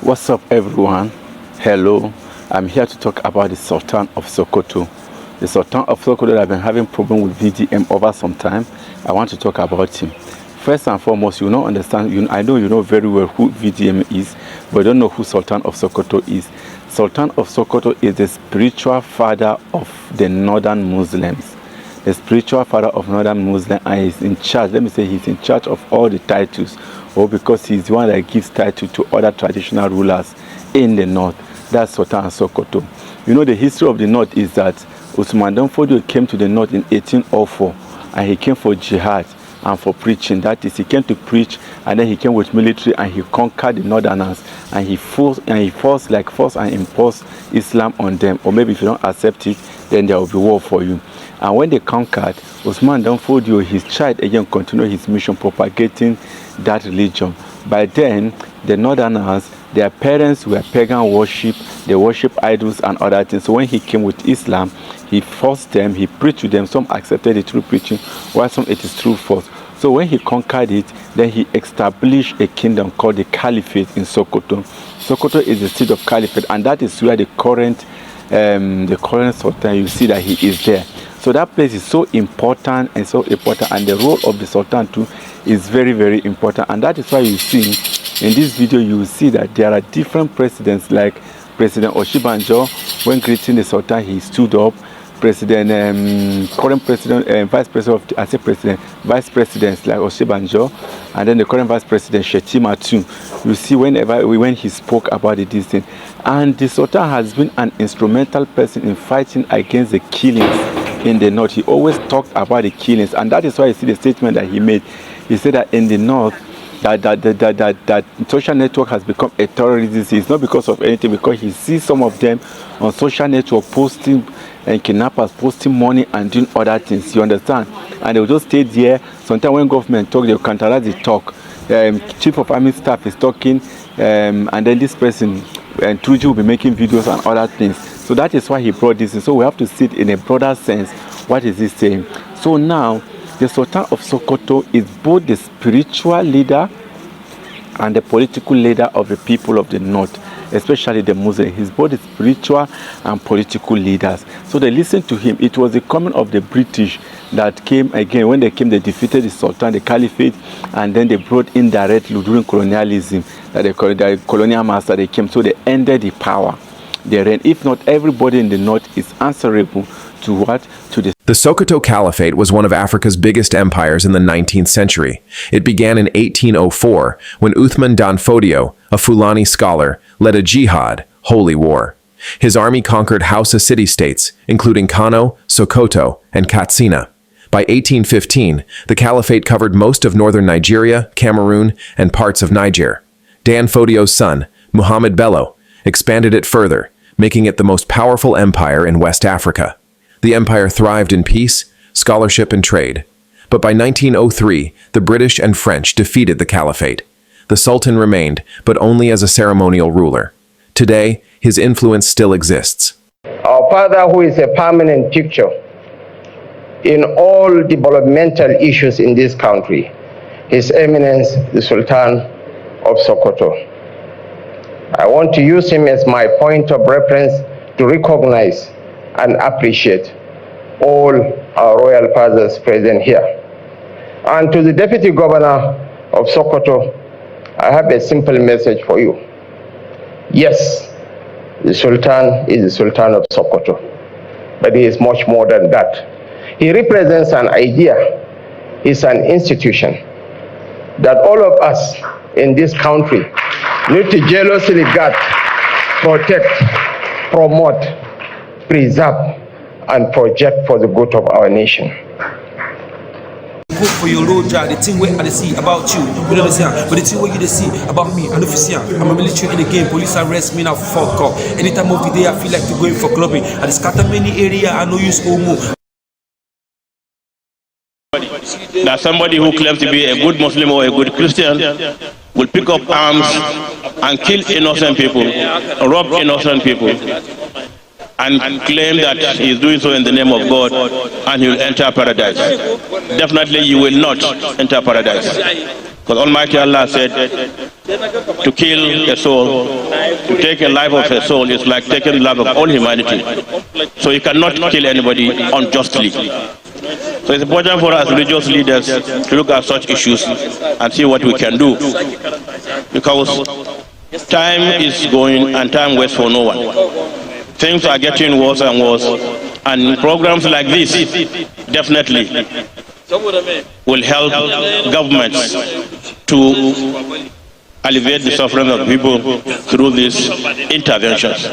What's up, everyone? Hello. I'm here to talk about the Sultan of Sokoto. The Sultan of Sokoto that have been having problem with VDM over some time. I want to talk about him. First and foremost, you don't understand. I know you know very well who VDM is, but you don't know who Sultan of Sokoto is. Sultan of Sokoto is the spiritual father of the northern Muslims. The spiritual father of northern Muslims, and he's in charge. Let me say he's in charge of all the titles, or because he's the one that gives title to other traditional rulers in the north. That's Sultan of Sokoto. You know, the history of the north is that Usman Dan Fodio came to the north in 1804, and he came for jihad and for preaching. That is, he came to preach, and then he came with military, and he conquered the northerners, and he forced and imposed Islam on them. Or maybe if you don't accept it, then there will be war for you. And when they conquered, Usman Dan Fodio, his child, again continued his mission propagating that religion. By then, the northerners, their parents were pagan worship, they worship idols and other things. So when he came with Islam, he forced them, he preached to them. Some accepted the true preaching, while some it is true false. So when he conquered it, then he established a kingdom called the Caliphate in Sokoto. Sokoto is the seat of Caliphate, and that is where the current Sultan, you see that he is there. So that place is so important, and the role of the Sultan too is very, very important. And that is why you see in this video, you will see that there are different presidents, like President Oshibanjo. When greeting the Sultan, he stood up. Vice presidents like Oshibanjo, and then the current vice president Shetima too. You see, when he spoke about this thing, and the Sultan has been an instrumental person in fighting against the killings in the north. He always talked about the killings, and that is why you see the statement that he made. He said that in the north, that social network has become a terrorist disease. It's not because of anything, because he sees some of them on social network posting, and kidnappers posting money and doing other things. You understand? And they will just stay there. Sometimes when government talk, they will counteract the talk. Chief of army staff is talking, and then this person and Tuji will be making videos and other things. So that is why he brought this in. So we have to see it in a broader sense. What is he saying? So now, the Sultan of Sokoto is both the spiritual leader and the political leader of the people of the north, especially the Muslims. He's both the spiritual and political leaders. So they listened to him. It was the coming of the British that came again. When they came, they defeated the Sultan, the Caliphate, and then they brought in directly during colonialism, that the colonial master, they came. So they ended the power. They ran. If not, everybody in the north is answerable to what? To The Sokoto Caliphate was one of Africa's biggest empires in the 19th century. It began in 1804 when Uthman Dan Fodio, a Fulani scholar, led a jihad, holy war. His army conquered Hausa city-states, including Kano, Sokoto, and Katsina. By 1815, the Caliphate covered most of northern Nigeria, Cameroon, and parts of Niger. Dan Fodio's son, Muhammad Bello, expanded it further, making it the most powerful empire in West Africa. The empire thrived in peace, scholarship, and trade. But by 1903, the British and French defeated the Caliphate. The Sultan remained, but only as a ceremonial ruler. Today, his influence still exists. Our father, who is a permanent picture in all developmental issues in this country, His Eminence, the Sultan of Sokoto. I want to use him as my point of reference to recognize and appreciate all our royal fathers present here. And to the Deputy Governor of Sokoto, I have a simple message for you. Yes, the Sultan is the Sultan of Sokoto, but he is much more than that. He represents an idea, he's an institution that all of us in this country need to jealously guard, protect, promote, preserve, and project for the good of our nation. Hope for your road job, the thing where I see about you, you know what I'm saying? But the thing where you see about me, I know if you see, I'm a military in the game, police arrest me now, fuck up. Anytime of the day I feel like to going for clubbing, I just scatter many area, I know use homo. That somebody who claims to be a good Muslim or a good Christian will pick up arms and kill innocent people, rob innocent people, and claim that he is doing so in the name of God and he will enter paradise. Definitely you will not enter paradise. Because Almighty Allah said, to kill a soul, to take a life of a soul is like taking the life of all humanity. So you cannot kill anybody unjustly. So it's important for us religious leaders to look at such issues and see what we can do. Because time is going and time waits for no one. Things are getting worse and worse. And programs like this definitely will help governments to alleviate the suffering of people through these interventions.